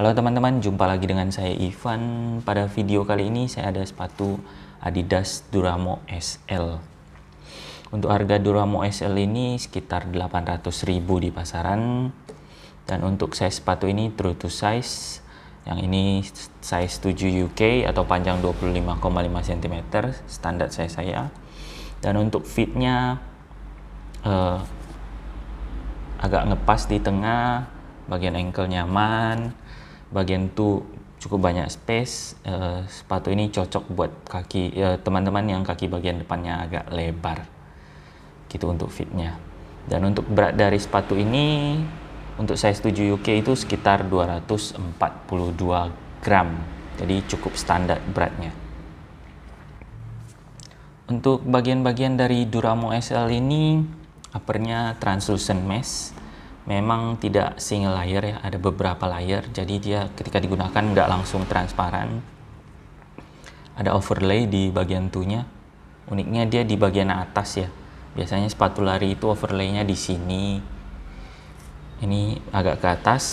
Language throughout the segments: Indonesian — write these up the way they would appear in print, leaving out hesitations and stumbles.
Halo teman-teman, jumpa lagi dengan saya Ivan. Pada video kali ini saya ada sepatu Adidas Duramo SL. Untuk harga Duramo SL ini sekitar 800.000 di pasaran. Dan untuk size sepatu ini true to size. Yang ini size 7 UK atau panjang 25,5 cm, standar size saya. Dan untuk fitnya agak ngepas di tengah, bagian ankle nyaman, bagian tuh cukup banyak space. Sepatu ini cocok buat kaki teman-teman yang kaki bagian depannya agak lebar gitu untuk fitnya. Dan untuk berat dari sepatu ini untuk size 7 UK itu sekitar 242 gram, jadi cukup standar beratnya. Untuk bagian-bagian dari Duramo SL ini, uppernya translucent mesh. Memang tidak single layer ya, ada beberapa layer, jadi dia ketika digunakan nggak langsung transparan. Ada overlay di bagian tunya. Uniknya dia di bagian atas ya. Biasanya sepatu lari itu overlaynya di sini. Ini agak ke atas.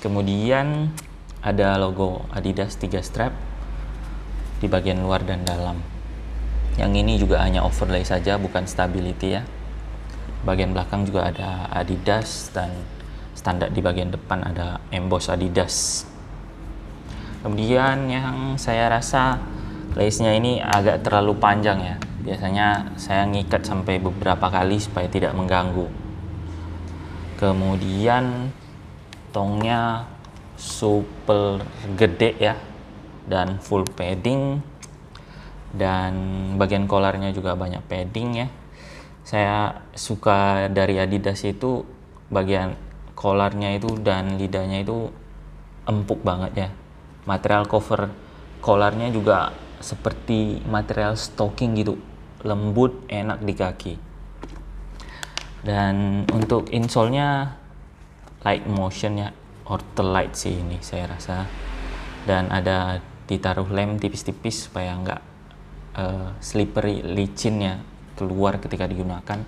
Kemudian ada logo Adidas 3 strap di bagian luar dan dalam. Yang ini juga hanya overlay saja, bukan stability ya. Bagian belakang juga ada Adidas, dan standar di bagian depan ada emboss Adidas. Kemudian yang saya rasa lace-nya ini agak terlalu panjang ya. Biasanya saya ngikat sampai beberapa kali supaya tidak mengganggu. Kemudian tongnya super gede ya, dan full padding. Dan bagian collarnya juga banyak padding ya. Saya suka dari Adidas itu bagian collarnya itu dan lidahnya itu empuk banget ya. Material cover collarnya juga seperti material stocking gitu, lembut, enak di kaki. Dan untuk insole-nya light motion ya, Ortholite sih ini saya rasa. Dan ada ditaruh lem tipis-tipis supaya nggak slippery, licin ya, keluar ketika digunakan.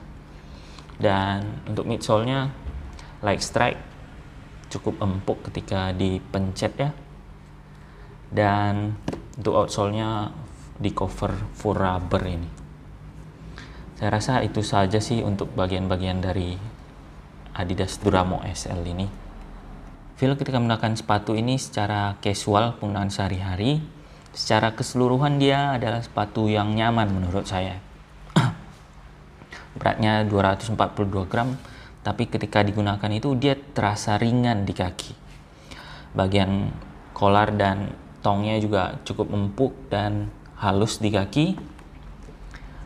Dan untuk midsole-nya like strike, cukup empuk ketika dipencet ya. Dan untuk outsole-nya di cover full rubber ini. Saya rasa itu saja sih untuk bagian-bagian dari Adidas Duramo SL ini. Feel ketika menggunakan sepatu ini secara casual, penggunaan sehari-hari, secara keseluruhan dia adalah sepatu yang nyaman menurut saya. Beratnya 242 gram, tapi ketika digunakan itu dia terasa ringan di kaki. Bagian collar dan tongnya juga cukup empuk dan halus di kaki.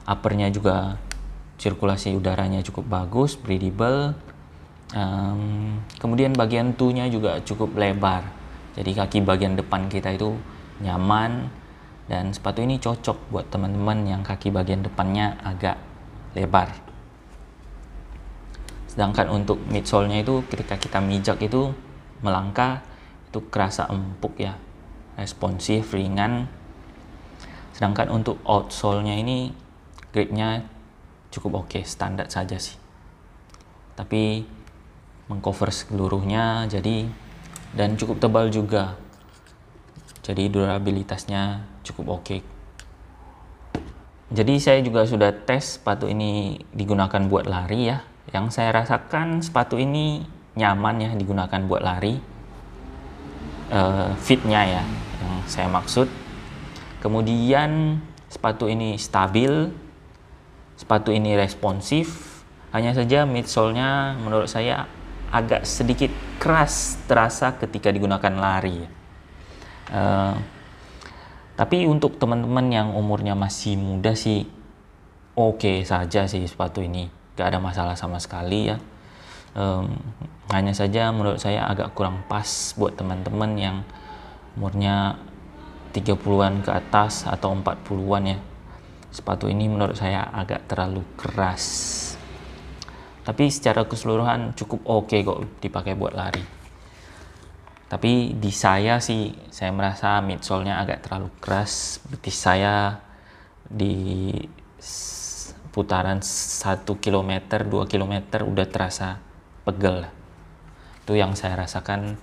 Uppernya juga sirkulasi udaranya cukup bagus, breathable. Kemudian bagian tunya juga cukup lebar, jadi kaki bagian depan kita itu nyaman. Dan sepatu ini cocok buat teman-teman yang kaki bagian depannya agak lebar. Sedangkan untuk midsole-nya itu ketika kita mijak itu melangkah itu kerasa empuk ya, responsif, ringan. Sedangkan untuk outsole-nya ini grip-nya cukup oke, standar saja sih. Tapi mengcover seluruhnya, jadi dan cukup tebal juga. Jadi durabilitasnya cukup oke. Jadi saya juga sudah tes sepatu ini digunakan buat lari ya. Yang saya rasakan sepatu ini nyaman ya digunakan buat lari. Fitnya ya yang saya maksud. Kemudian sepatu ini stabil, sepatu ini responsif. Hanya saja midsole-nya menurut saya agak sedikit keras terasa ketika digunakan lari. Tapi untuk teman-teman yang umurnya masih muda sih oke saja sih sepatu ini, gak ada masalah sama sekali ya. Hanya saja menurut saya agak kurang pas buat teman-teman yang umurnya 30-an ke atas atau 40-an ya. Sepatu ini menurut saya agak terlalu keras. Tapi secara keseluruhan cukup oke kok dipakai buat lari. Tapi di saya sih, saya merasa midsole-nya agak terlalu keras. Betis saya di putaran 1 km, 2 km udah terasa pegel. Itu yang saya rasakan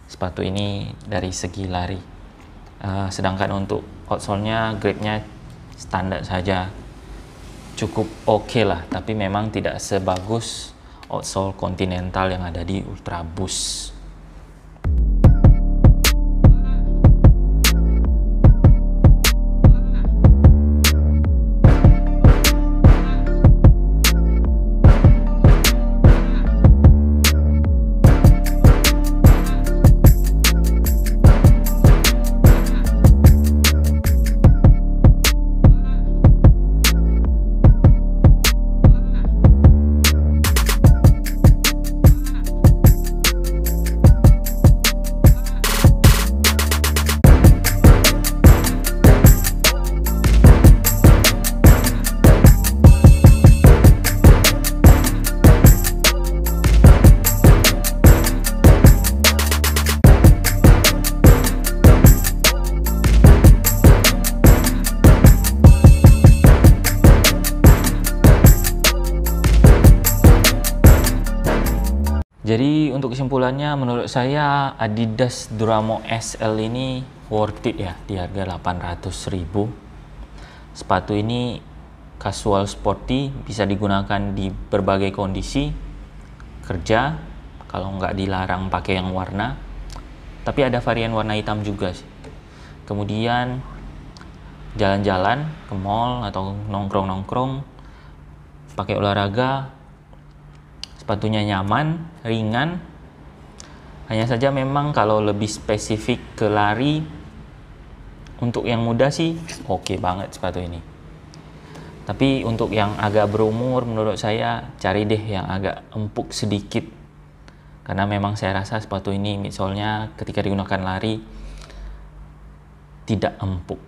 sepatu ini dari segi lari. Sedangkan untuk outsole-nya grade-nya standar saja, cukup oke lah, tapi memang tidak sebagus outsole Continental yang ada di Ultra Boost. Jadi untuk kesimpulannya, menurut saya Adidas Duramo SL ini worth it ya, di harga 800.000. Sepatu ini casual sporty, bisa digunakan di berbagai kondisi, kerja, kalau nggak dilarang pakai yang warna, tapi ada varian warna hitam juga sih. Kemudian jalan-jalan ke mall atau nongkrong-nongkrong, pakai olahraga, sepatunya nyaman, ringan. Hanya saja memang kalau lebih spesifik ke lari, untuk yang muda sih oke banget sepatu ini. Tapi untuk yang agak berumur, menurut saya cari deh yang agak empuk sedikit. Karena memang saya rasa sepatu ini midsole-nya ketika digunakan lari tidak empuk.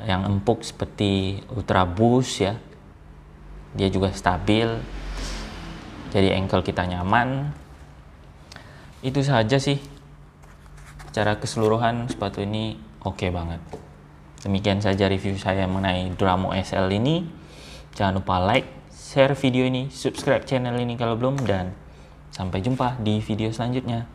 Yang empuk seperti Ultra Boost ya, dia juga stabil, jadi ankle kita nyaman. Itu saja sih, secara keseluruhan sepatu ini oke banget. Demikian saja review saya mengenai Duramo SL ini. Jangan lupa like, share video ini, subscribe channel ini kalau belum, dan sampai jumpa di video selanjutnya.